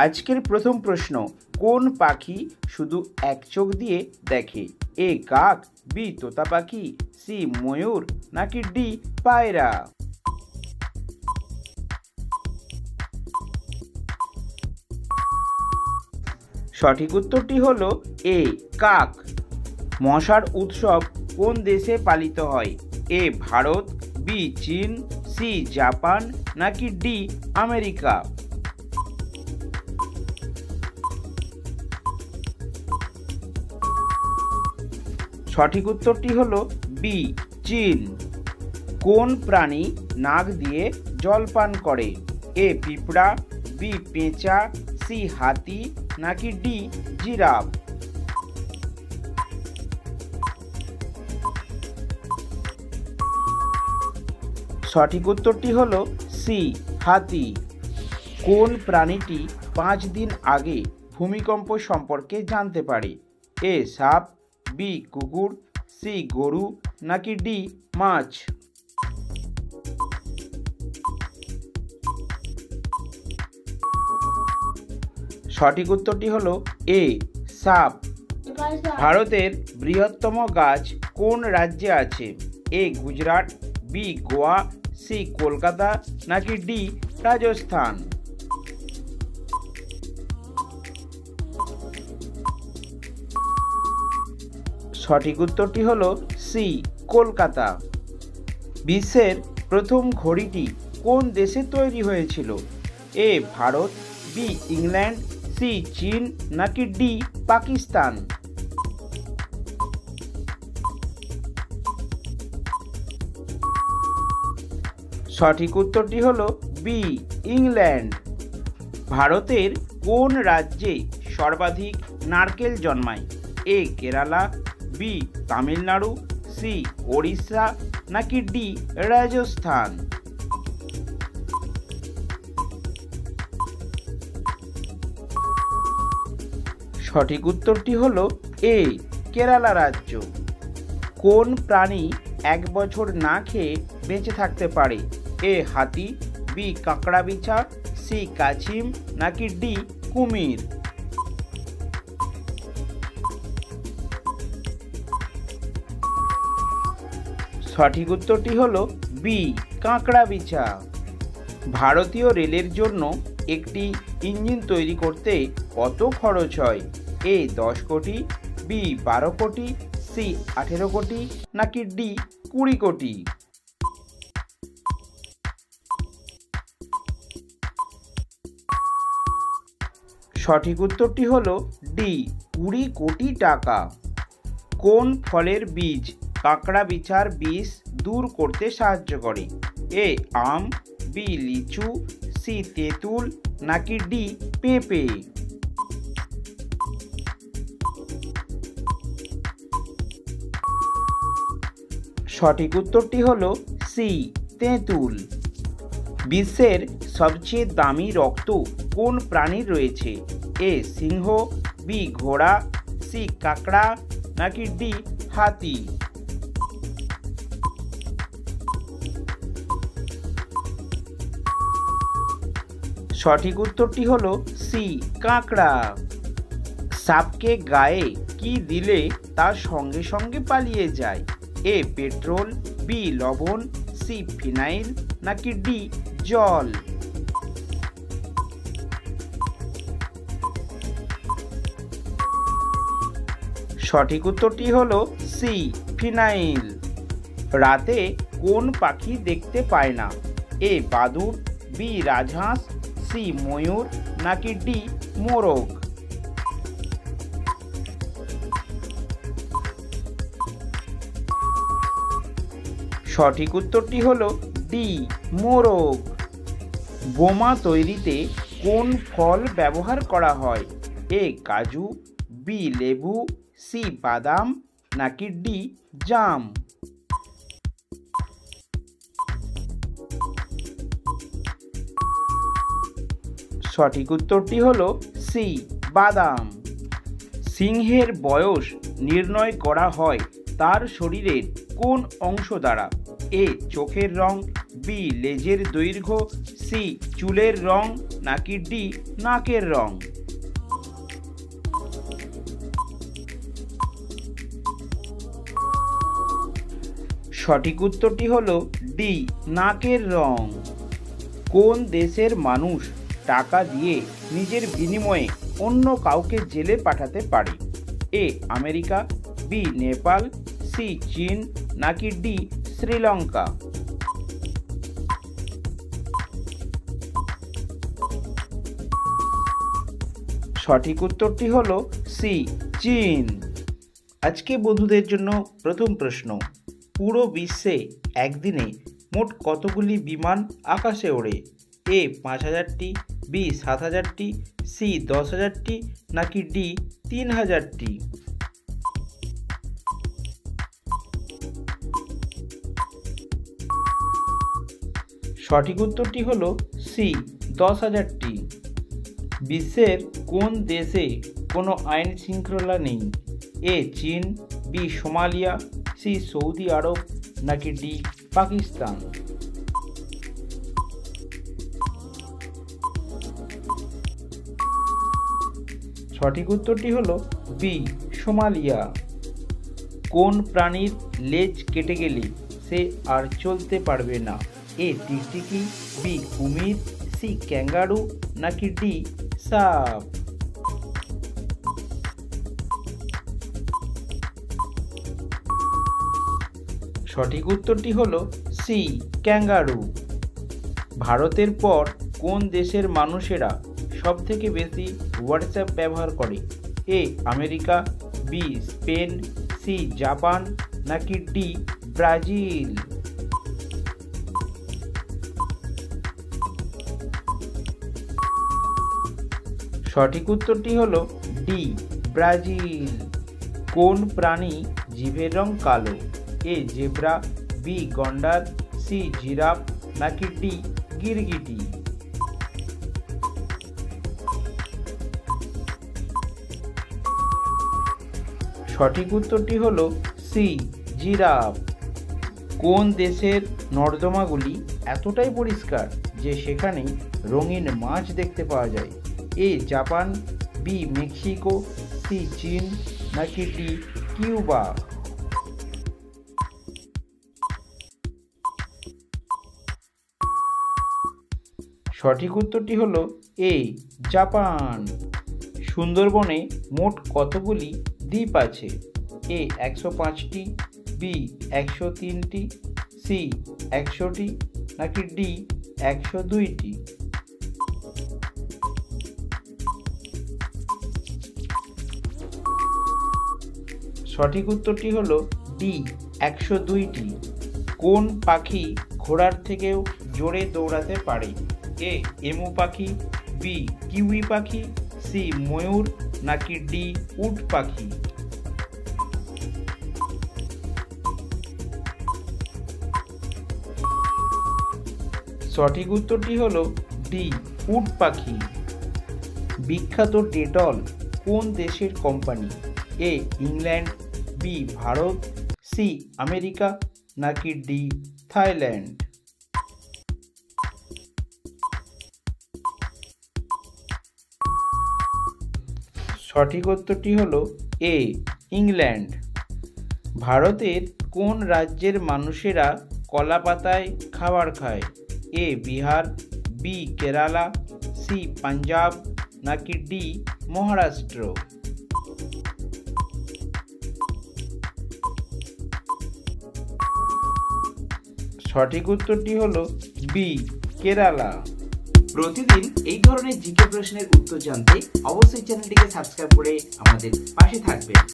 আজকের প্রথম প্রশ্ন, কোন পাখি শুধু এক চোখ দিয়ে দেখে? এ কাক, বি তোতা পাখি, সি ময়ূর, নাকি ডি পায়রা? সঠিক উত্তরটি হলো এ কাক। মশার উৎসব কোন দেশে পালিত হয়? এ ভারত, বি চীন, সি জাপান, নাকি ডি আমেরিকা? সঠিক উত্তরটি হলো বি চীন। কোন প্রাণী নাক দিয়ে জল পান করে? এ পিঁপড়া, বি পেঁচা, সি হাতি, নাকি ডি জিরাফ? সঠিক উত্তরটি হলো সি হাতি। কোন প্রাণীটি 5 দিন আগে ভূমিকম্প সম্পর্কে জানতে পারে? এ সাপ, বি কুকুর, সি গরু, নাকি ডি মাছ? সঠিক উত্তরটি হলো এ সাপ। ভারতের বৃহত্তম গাছ কোন রাজ্যে আছে? এ গুজরাট, বি গোয়া, সি কলকাতা, নাকি ডি রাজস্থান? সঠিক উত্তরটি হলো সি কলকাতা। বিশ্বের প্রথম ঘড়িটি কোন দেশে তৈরি হয়েছিল? এ ভারত, বি ইংল্যান্ড, সি চীন, নাকি ডি পাকিস্তান? সঠিক উত্তরটি হলো বি ইংল্যান্ড। ভারতের কোন রাজ্যে সর্বাধিক নারকেল জন্মায়? এ কেরালা, বি তামিলনাড়ু, সি ওড়িশা, নাকি ডি রাজস্থান? সঠিক উত্তরটি হলো এ কেরালা রাজ্য। কোন প্রাণী 1 বছর না খেয়ে বেঁচে থাকতে পারে? এ হাতি, বি কাঁকড়া বিছা, সি কাছিম, নাকি ডি কুমির? সঠিক উত্তরটি হলো বি কাঁকড়া বিছা। ভারতীয় রেলের জন্য একটি ইঞ্জিন তৈরি করতে কত খরচ হয়? এ 10 কোটি, বি 12 কোটি, সি 18 কোটি, নাকি ডি 20 কোটি? সঠিক উত্তরটি হলো ডি 20 কোটি টাকা। কোন ফলের বীজ কাঁকড়া বিছার বিষ দূর করতে সাহায্য করে? এ আম, বি লিচু, সি তেঁতুল, নাকি ডি পেঁপে? সঠিক উত্তরটি হলো সি তেঁতুল। বিশ্বের সবচেয়ে দামি রক্ত কোন প্রাণীর রয়েছে? এ সিংহ, বি ঘোড়া, সি কাঁকড়া, নাকি ডি হাতি? সঠিক উত্তরটি হলো সি কাঁকড়া। সাপকে গায়ে কি দিলে তার সঙ্গে সঙ্গে পালিয়ে যায়? এ পেট্রোল, বি লবণ, সি ফিনাইল, নাকি ডি জল? সঠিক উত্তরটি হলো সি ফিনাইল। রাতে কোন পাখি দেখতে পায় না? এ বাদুড়, বি রাজহাঁস, সি ময়ূর, নাকি ডি মোরগ? সঠিক উত্তরটি হলো ডি মোরগ। বোমা তৈরিতে কোন ফল ব্যবহার করা হয়? এ কাজু, বি লেবু, সি বাদাম, নাকি ডি জাম? সঠিক উত্তরটি হলো সি বাদাম। সিংহের বয়স নির্ণয় করা হয় তার শরীরের কোন অংশ দ্বারা? এ চোখের রং, বি লেজের দৈর্ঘ্য, সি চুলের রং নাকি ডি নাকের রং? সঠিক উত্তরটি হলো ডি নাকের রং। কোন দেশের মানুষ টাকা দিয়ে নিজের বিনিময়ে অন্য কাউকে জেলে পাঠাতে পারে? A America, B Nepal, C চীন নাকি ডি শ্রীলঙ্কা? সঠিক উত্তরটি হলো সি চীন। আজকে বন্ধুদের জন্য প্রথম প্রশ্ন, পুরো বিশ্বে একদিনে মোট কতগুলি বিমান আকাশে ওড়ে? এ ৫,০০০টি, বি ৭,০০০টি, সি ১০,০০০টি নাকি ডি ৩,০০০টি? সঠিক উত্তরটি হলো সি ১০,০০০টি। বিশ্বের কোন দেশে কোনো আইন শৃঙ্খলা নেই? এ চীন, বি সোমালিয়া, সি সৌদি আরব নাকি ডি পাকিস্তান? সঠিক উত্তরটি হলো বি সোমালিয়া। কোন প্রাণীর লেজ কেটে গেলে সে আর চলতে পারবে না? এ টিকটিকি, বি কুমির, সি ক্যাঙ্গারু নাকি ডি সাপ? সঠিক উত্তরটি হলো সি ক্যাঙ্গারু। ভারতের পর কোন দেশের মানুষেরা সবথেকে বেশি হোয়াটসঅ্যাপ ব্যবহার করে? A America, B Spain, C Japan নাকি ডি ব্রাজিল? সঠিক উত্তরটি হলো ডি ব্রাজিল। কোন প্রাণী জিভের রং কালো? এ জেব্রা, বি গন্ডার, সি জিরাফ নাকি ডি গিরগিটি? সঠিক উত্তরটি হলো সি জিরাফ। কোন দেশের নর্দমাগুলি এতটাই পরিষ্কার যে সেখানে রঙিন মাছ দেখতে পাওয়া যায়? A Japan, B Mexico, C চীন নাকি ডি কিউবা? সঠিক উত্তরটি হলো এ জাপান। সুন্দরবনে মোট কতগুলি দ্বীপ আছে? এ ১০৫টি, বি ১০৩টি, সি ১০০টি নাকি ডি ১০২টি? সঠিক উত্তরটি হলো ডি ১০২টি। কোন পাখি ঘোড়ার থেকেও জোরে দৌড়াতে পারে? এ এমু পাখি, বি কিউই পাখি, সি ময়ূর নাকি ডি উট পাখি? সঠিক উত্তরটি হলো ডি উট পাখি। বিখ্যাত ডেটল কোন দেশের company? A England, B Bharat, C America নাকি ডি থাইল্যান্ড? সঠিক উত্তরটি হলো এ ইংল্যান্ড। ভারতের কোন রাজ্যের মানুষেরা কলা পাতায় খাবার খায়? এ বিহার, বি কেরালা, সি পাঞ্জাব নাকি ডি মহারাষ্ট্র? সঠিক উত্তরটি হলো বি কেরালা। প্রতিদিন এই ধরনের জিকে প্রশ্নের উত্তর জানতে অবশ্যই চ্যানেলটিকে সাবস্ক্রাইব করে আমাদের পাশে থাকবেন।